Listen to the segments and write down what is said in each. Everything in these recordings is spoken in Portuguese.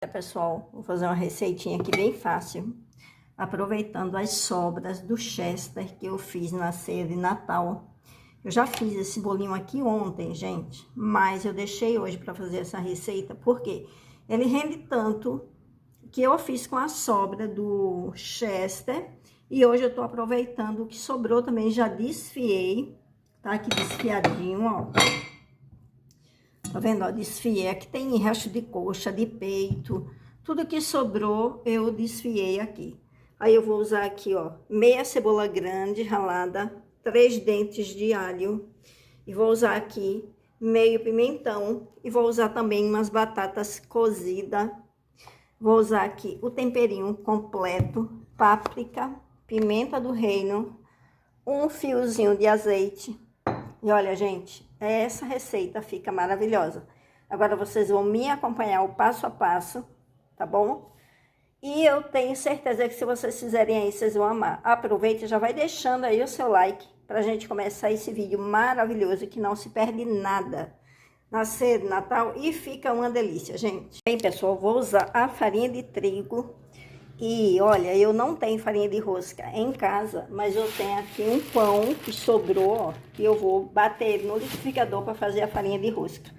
pessoal, vou fazer uma receitinha aqui bem fácil, aproveitando as sobras do Chester que eu fiz na ceia de Natal. Eu já fiz esse bolinho aqui ontem, gente, mas eu deixei hoje para fazer essa receita, porque ele rende tanto que eu fiz com a sobra do Chester, e hoje eu tô aproveitando o que sobrou também, já desfiei, tá aqui desfiadinho, ó. Tá vendo, ó, desfiei. Aqui tem resto de coxa, de peito, tudo que sobrou eu desfiei aqui. Aí eu vou usar aqui, ó, meia cebola grande ralada, 3 dentes de alho, e vou usar aqui meio pimentão, e vou usar também umas batatas cozidas. Vou usar aqui o temperinho completo, páprica, pimenta do reino, um fiozinho de azeite. E olha, gente, essa receita fica maravilhosa. Agora vocês vão me acompanhar o passo a passo, tá bom? E eu tenho certeza que se vocês fizerem aí, vocês vão amar. Aproveita e já vai deixando aí o seu like pra gente começar esse vídeo maravilhoso que não se perde nada na ceia de Natal e fica uma delícia, gente. Bem, pessoal, vou usar a farinha de trigo. E olha, eu não tenho farinha de rosca em casa, mas eu tenho aqui um pão que sobrou, ó, que eu vou bater ele no liquidificador para fazer a farinha de rosca.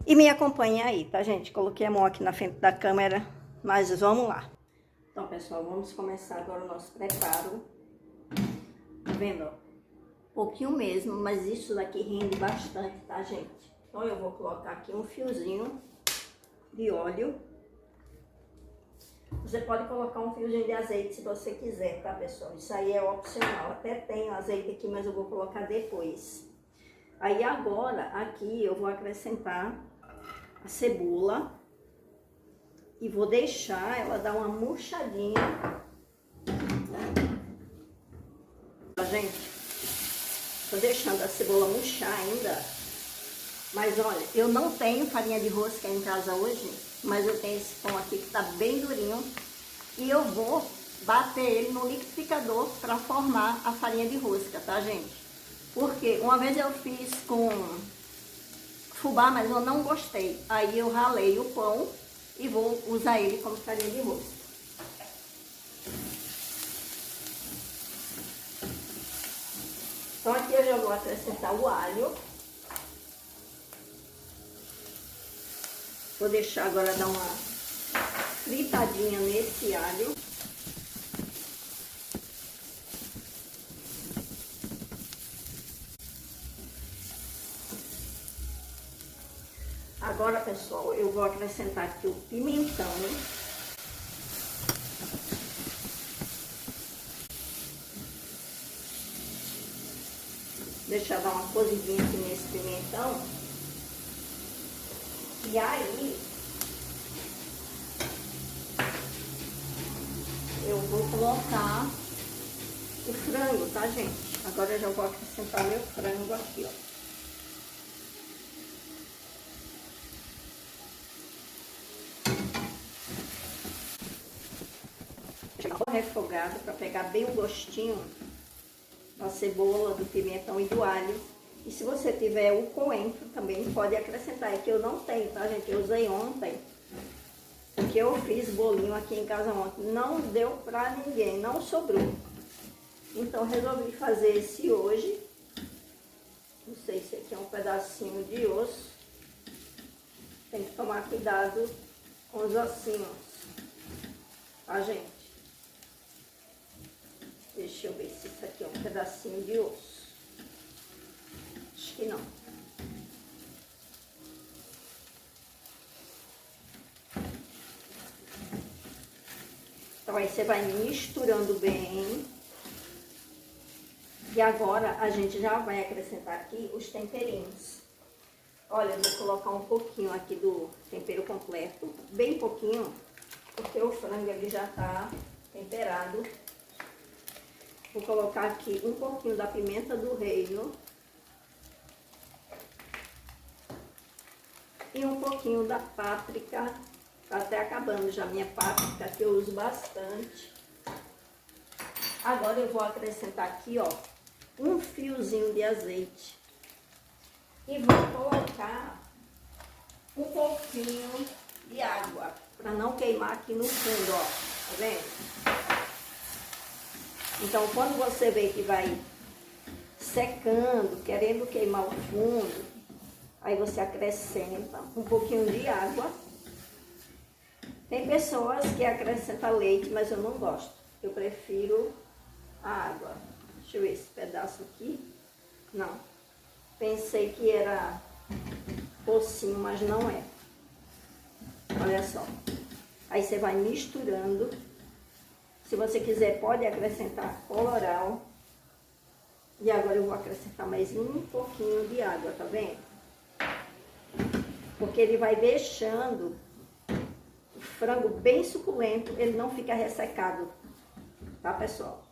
E me acompanha aí, tá, gente? Coloquei a mão aqui na frente da câmera, mas vamos lá. Então, pessoal, vamos começar agora o nosso preparo. Tá vendo, ó? Pouquinho mesmo, mas isso daqui rende bastante, tá, gente? Então, eu vou colocar aqui um fiozinho de óleo. Você pode colocar um fiozinho de azeite se você quiser, tá, pessoal? Isso aí é opcional. Até tenho azeite aqui, mas eu vou colocar depois. Aí agora, aqui eu vou acrescentar a cebola e vou deixar ela dar uma murchadinha. Gente, tô deixando a cebola murchar ainda. Mas olha, eu não tenho farinha de rosca em casa hoje, mas eu tenho esse pão aqui que tá bem durinho. E eu vou bater ele no liquidificador para formar a farinha de rosca, tá, gente? Porque uma vez eu fiz com fubá, mas eu não gostei. Aí eu ralei o pão e vou usar ele como farinha de rosca. Então aqui eu já vou acrescentar o alho. Vou deixar agora dar uma fritadinha nesse alho. Agora, pessoal, eu vou acrescentar aqui o pimentão. Deixar dar uma cozidinha aqui nesse pimentão. E aí, eu vou colocar o frango, tá, gente? Agora eu já vou acrescentar meu frango aqui, ó. Refogado para pegar bem o gostinho da cebola, do pimentão e do alho. E se você tiver o coentro, também pode acrescentar. É que eu não tenho, tá, gente? Eu usei ontem, porque eu fiz bolinho aqui em casa ontem. Não deu pra ninguém, não sobrou. Então, resolvi fazer esse hoje. Não sei se aqui é um pedacinho de osso. Tem que tomar cuidado com os ossinhos, tá, gente? Deixa eu ver se isso aqui é um pedacinho de osso. Acho que não. Então aí você vai misturando bem. E agora a gente já vai acrescentar aqui os temperinhos. Olha, eu vou colocar um pouquinho aqui do tempero completo, bem pouquinho, porque o frango ele já tá temperado. Vou colocar aqui um pouquinho da pimenta do reino. E um pouquinho da páprica. Tá até acabando já minha páprica, que eu uso bastante. Agora eu vou acrescentar aqui, ó, um fiozinho de azeite. E vou colocar um pouquinho de água para não queimar aqui no fundo, ó. Tá vendo? Então, quando você vê que vai secando, querendo queimar o fundo, aí você acrescenta um pouquinho de água. Tem pessoas que acrescentam leite, mas eu não gosto. Eu prefiro a água. Deixa eu ver esse pedaço aqui. Não. Pensei que era pocinho, mas não é. Olha só. Aí você vai misturando. Se você quiser, pode acrescentar colorau. E agora eu vou acrescentar mais um pouquinho de água, tá vendo? Porque ele vai deixando o frango bem suculento, ele não fica ressecado, tá, pessoal?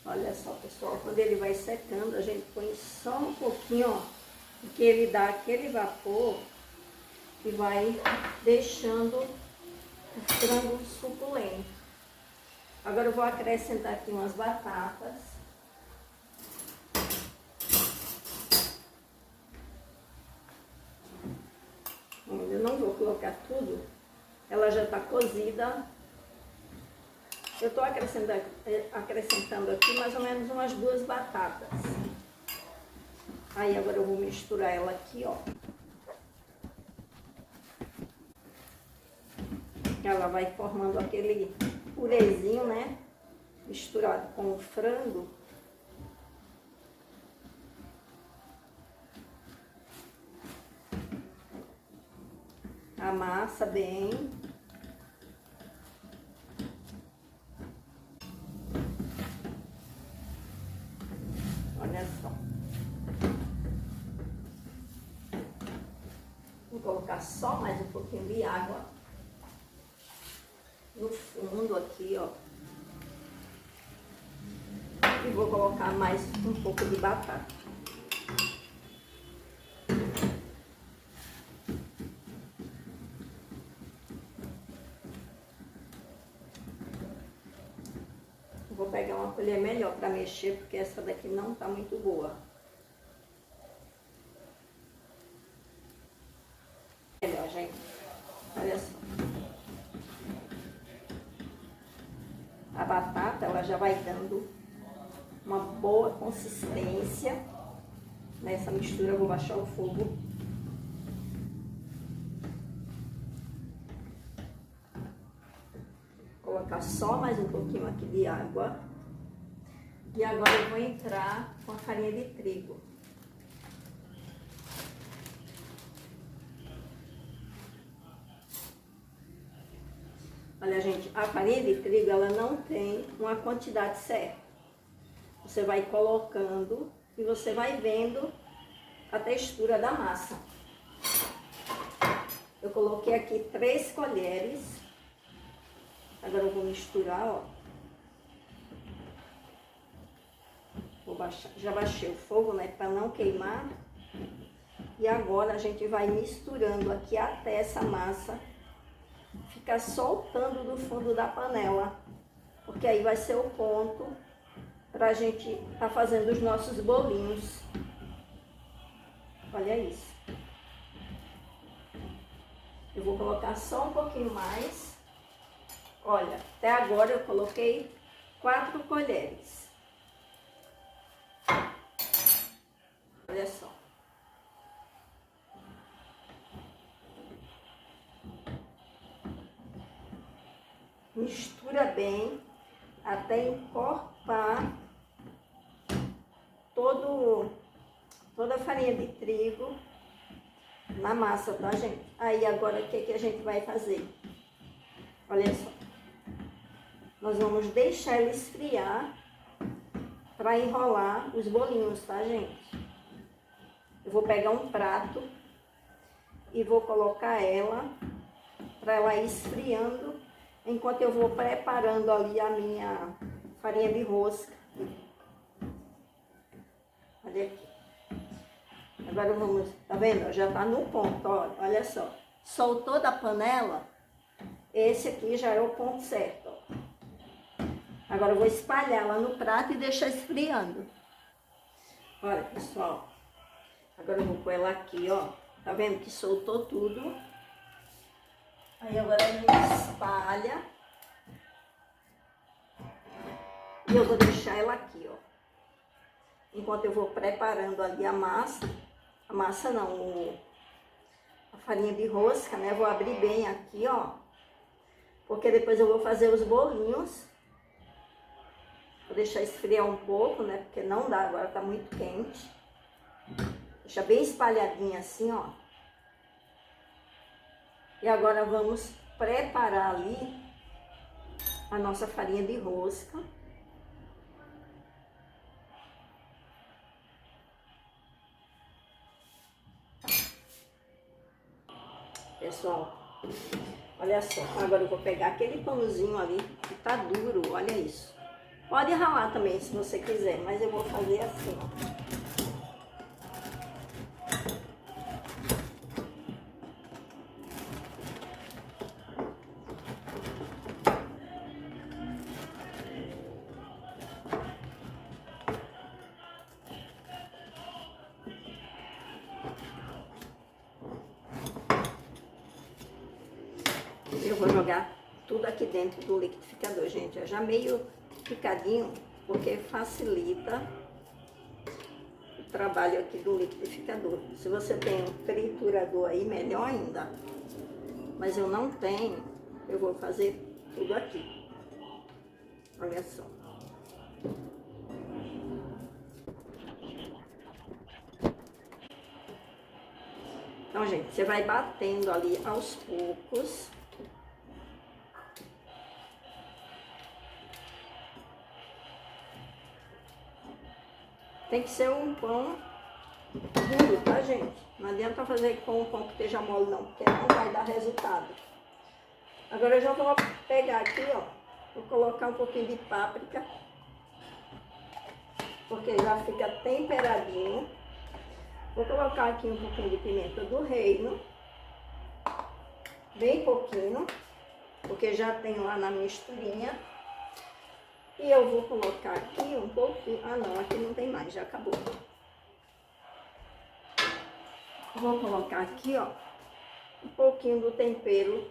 Olha só, pessoal, quando ele vai secando, a gente põe só um pouquinho, ó, porque ele dá aquele vapor e vai deixando o frango suculento. Agora eu vou acrescentar aqui umas batatas. Eu não vou colocar tudo, ela já está cozida. Eu estou acrescentando aqui mais ou menos umas 2 batatas. Aí agora eu vou misturar ela aqui, ó. Ela vai formando aquele purezinho, né? Misturado com o frango. Amassa bem. Olha só. Vou colocar só mais um pouquinho de água no fundo aqui, ó. E vou colocar mais um pouco de batata. Vou pegar uma colher melhor para mexer, porque essa daqui não tá muito boa. Melhor, gente. Olha só. A batata, ela já vai dando uma boa consistência. Nessa mistura eu vou baixar o fogo. Colocar só mais um pouquinho aqui de água. E agora eu vou entrar com a farinha de trigo. Olha, gente, a farinha de trigo, ela não tem uma quantidade certa. Você vai colocando e você vai vendo a textura da massa. Eu coloquei aqui 3 colheres. Agora eu vou misturar, ó. Vou baixar, já baixei o fogo, né, para não queimar. E agora a gente vai misturando aqui até essa massa ficar soltando do fundo da panela. Porque aí vai ser o ponto pra gente tá fazendo os nossos bolinhos. Olha isso. Eu vou colocar só um pouquinho mais. Olha, até agora eu coloquei 4 colheres. Olha só. Mistura bem até encorpar toda a farinha de trigo na massa, tá, gente? Aí agora o que a gente vai fazer? Olha só. Nós vamos deixar ele esfriar para enrolar os bolinhos, tá, gente? Eu vou pegar um prato e vou colocar ela para ela ir esfriando enquanto eu vou preparando ali a minha farinha de rosca. Olha aqui. Agora vamos, tá vendo? Já tá no ponto, ó, olha só. Soltou da panela, esse aqui já é o ponto certo, ó. Agora eu vou espalhar ela no prato e deixar esfriando. Olha, pessoal. Agora eu vou pôr ela aqui, ó. Tá vendo que soltou tudo? Aí agora a gente espalha. E eu vou deixar ela aqui, ó. Enquanto eu vou preparando ali a massa. A massa não, a farinha de rosca, né? Vou abrir bem aqui, ó. Porque depois eu vou fazer os bolinhos. Vou deixar esfriar um pouco, né? Porque não dá, agora tá muito quente. Deixa bem espalhadinha assim, ó. E agora vamos preparar ali a nossa farinha de rosca. Pessoal, olha só, agora eu vou pegar aquele pãozinho ali que tá duro, olha isso. Pode ralar também se você quiser, mas eu vou fazer assim, ó. Eu vou jogar tudo aqui dentro do liquidificador, gente. É já meio picadinho, porque facilita o trabalho aqui do liquidificador. Se você tem um triturador aí, melhor ainda. Mas eu não tenho, eu vou fazer tudo aqui. Olha só. Então, gente, você vai batendo ali aos poucos. Tem que ser um pão duro, tá, gente? Não adianta fazer com um pão que esteja mole, não, porque não vai dar resultado. Agora eu já vou pegar aqui, ó. Vou colocar um pouquinho de páprica, porque já fica temperadinho. Vou colocar aqui um pouquinho de pimenta do reino. Bem pouquinho, porque já tem lá na misturinha. E eu vou colocar aqui um pouquinho... Ah, não, aqui não tem mais, já acabou. Vou colocar aqui, ó, um pouquinho do tempero.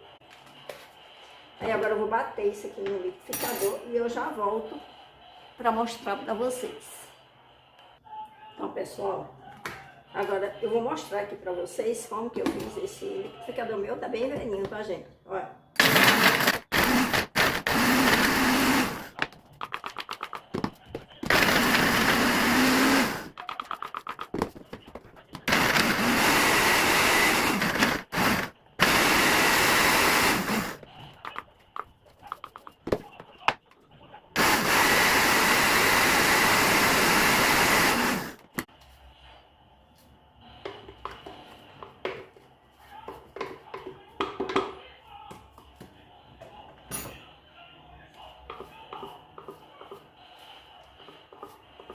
Aí agora eu vou bater isso aqui no liquidificador e eu já volto para mostrar para vocês. Então, pessoal, agora eu vou mostrar aqui para vocês como que eu fiz esse liquidificador meu. Tá bem velhinho, tá, gente? Olha.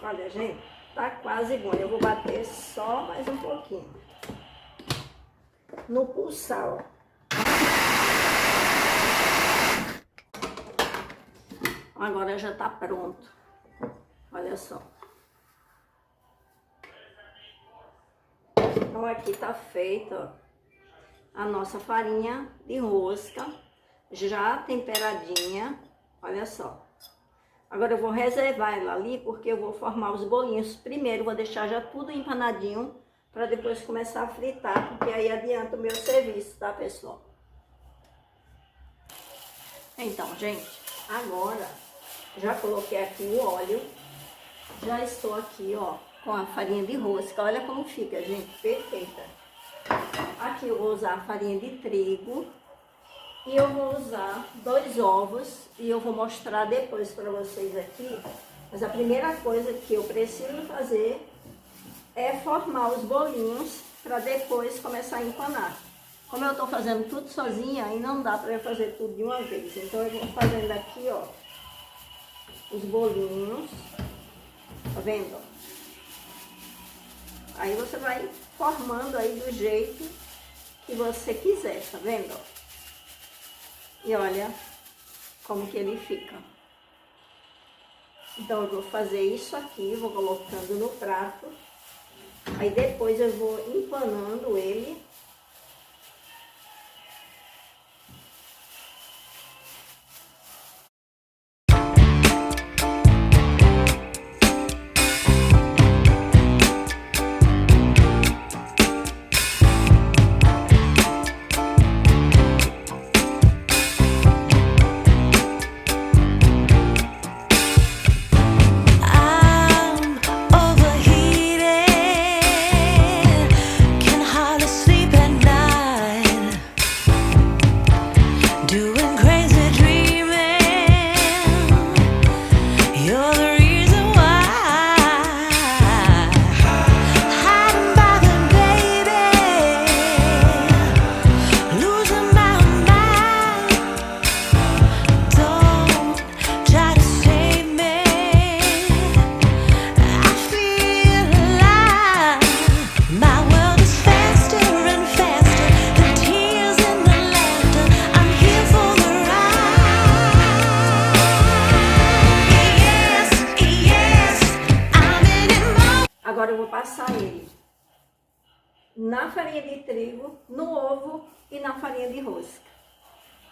Olha, gente, tá quase bom. Eu vou bater só mais um pouquinho. No pulsar, ó. Agora já tá pronto. Olha só. Então aqui tá feita, ó, a nossa farinha de rosca, já temperadinha. Olha só. Agora eu vou reservar ela ali, porque eu vou formar os bolinhos. Primeiro vou deixar já tudo empanadinho, para depois começar a fritar, porque aí adianta o meu serviço, tá, pessoal? Então, gente, agora já coloquei aqui o óleo. Já estou aqui, ó, com a farinha de rosca. Olha como fica, gente, perfeita. Aqui eu vou usar a farinha de trigo. E eu vou usar 2 ovos e eu vou mostrar depois para vocês aqui. Mas a primeira coisa que eu preciso fazer é formar os bolinhos para depois começar a empanar. Como eu estou fazendo tudo sozinha, aí não dá para eu fazer tudo de uma vez. Então eu vou fazendo aqui, ó, os bolinhos. Tá vendo? Aí você vai formando aí do jeito que você quiser, tá vendo? E olha como que ele fica. Então eu vou fazer isso aqui, vou colocando no prato. Aí depois eu vou empanando ele. na farinha de trigo, no ovo e na farinha de rosca.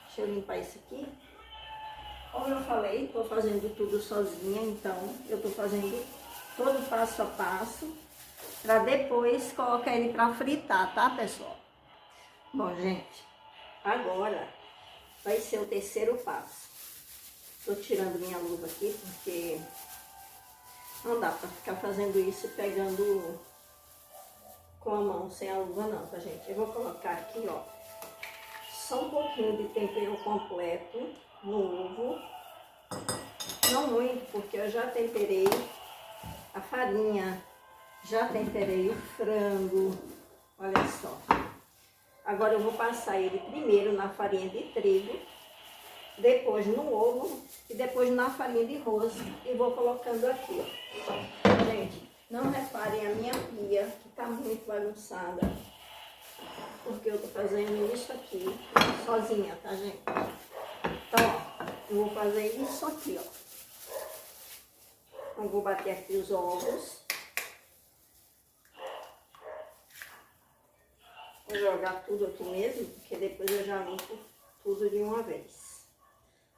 Deixa eu limpar isso aqui. Como eu falei, estou fazendo tudo sozinha, então eu estou fazendo todo passo a passo para depois colocar ele para fritar, tá, pessoal? Bom, gente, agora vai ser o terceiro passo. Estou tirando minha luva aqui porque não dá para ficar fazendo isso pegando com a mão sem a luva não, tá, gente? Eu vou colocar aqui, ó, só um pouquinho de tempero completo no ovo. Não muito, porque eu já temperei a farinha, já temperei o frango, olha só. Agora eu vou passar ele primeiro na farinha de trigo, depois no ovo e depois na farinha de rosca e vou colocando aqui, ó. Gente, não reparem a minha pia, que tá muito bagunçada, porque eu tô fazendo isso aqui sozinha, tá, gente? Então, ó, eu vou fazer isso aqui, ó. Então, vou bater aqui os ovos. Vou jogar tudo aqui mesmo, porque depois eu já limpo tudo de uma vez.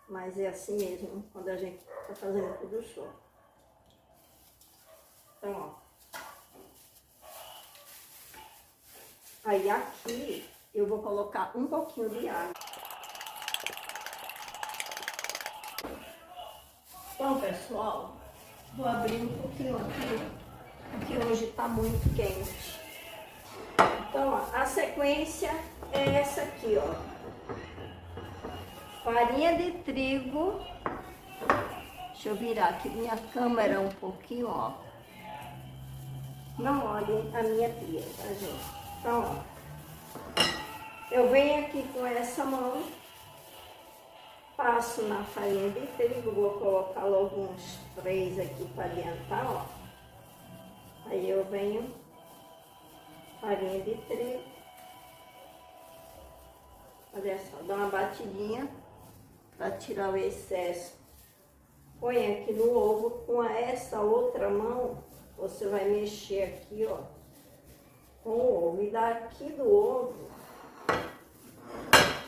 Mas é assim mesmo, quando a gente tá fazendo tudo só. Então, ó. Aí aqui eu vou colocar um pouquinho de água. Então, pessoal, vou abrir um pouquinho aqui, porque hoje tá muito quente. Então, ó, a sequência é essa aqui, ó. Farinha de trigo. Deixa eu virar aqui minha câmera um pouquinho, ó. Não olhem a minha pia, tá, gente? Então, ó. Eu venho aqui com essa mão, passo na farinha de trigo, vou colocar logo uns 3 aqui para adiantar, ó. Aí eu venho, farinha de trigo, olha só, dá uma batidinha para tirar o excesso. Põe aqui no ovo, com essa outra mão, você vai mexer aqui, ó, com o ovo. E daqui do ovo,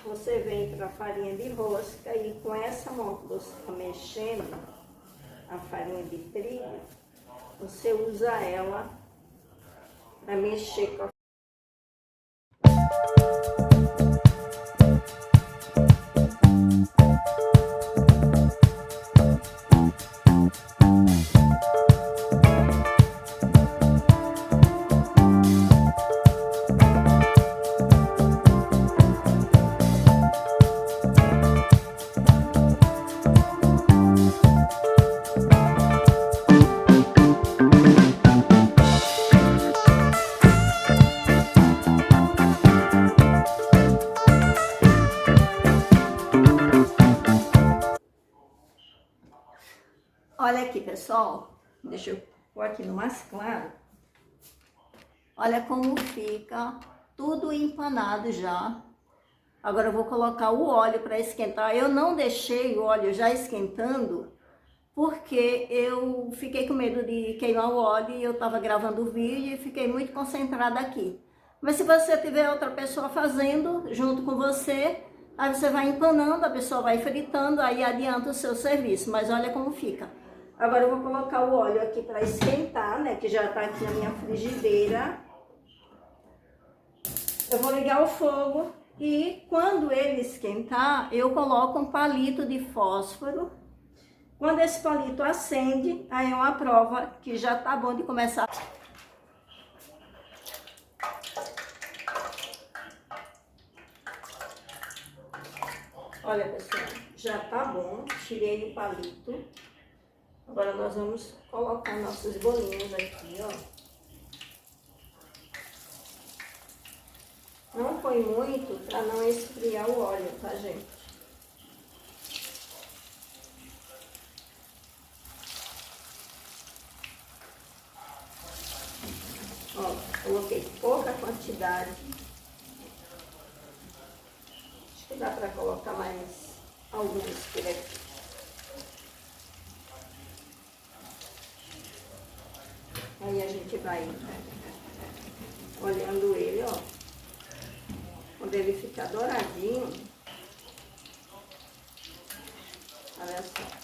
você vem para a farinha de rosca e com essa mão que você está mexendo, a farinha de trigo, você usa ela para mexer com a Olha aqui, pessoal, deixa eu pôr aqui no mais claro. Olha como fica tudo empanado já. Agora eu vou colocar o óleo para esquentar. Eu não deixei o óleo já esquentando, porque eu fiquei com medo de queimar o óleo e eu estava gravando o vídeo e fiquei muito concentrada aqui. Mas se você tiver outra pessoa fazendo junto com você, aí você vai empanando, a pessoa vai fritando, aí adianta o seu serviço. Mas olha como fica. Agora eu vou colocar o óleo aqui para esquentar, né, que já tá aqui na minha frigideira. Eu vou ligar o fogo e quando ele esquentar, eu coloco um palito de fósforo. Quando esse palito acende, aí é uma prova que já tá bom de começar. Olha, pessoal, já tá bom, tirei o palito. Agora nós vamos colocar nossos bolinhos aqui, ó. Não põe muito para não esfriar o óleo, tá, gente? Ó, coloquei pouca quantidade. Acho que dá para colocar mais alguns por aqui. Aí a gente vai olhando ele, ó. Quando ele ficar douradinho, olha só.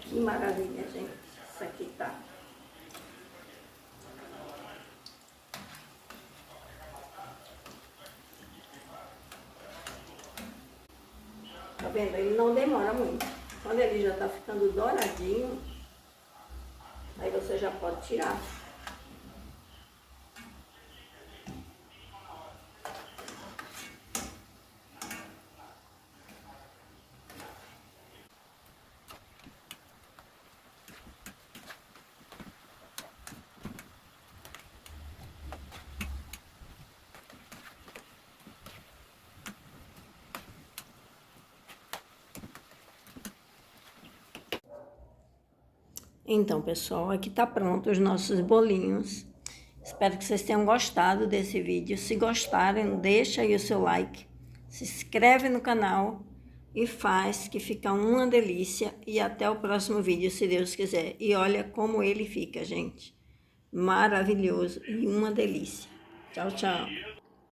Que maravilha, gente. Isso aqui tá. Tá vendo? Ele não demora muito. Quando ele já tá ficando douradinho, aí você já pode tirar. Então, pessoal, aqui tá pronto os nossos bolinhos. Espero que vocês tenham gostado desse vídeo. Se gostarem, deixa aí o seu like, se inscreve no canal e faz, que fica uma delícia. E até o próximo vídeo, se Deus quiser. E olha como ele fica, gente. Maravilhoso e uma delícia. Tchau, tchau.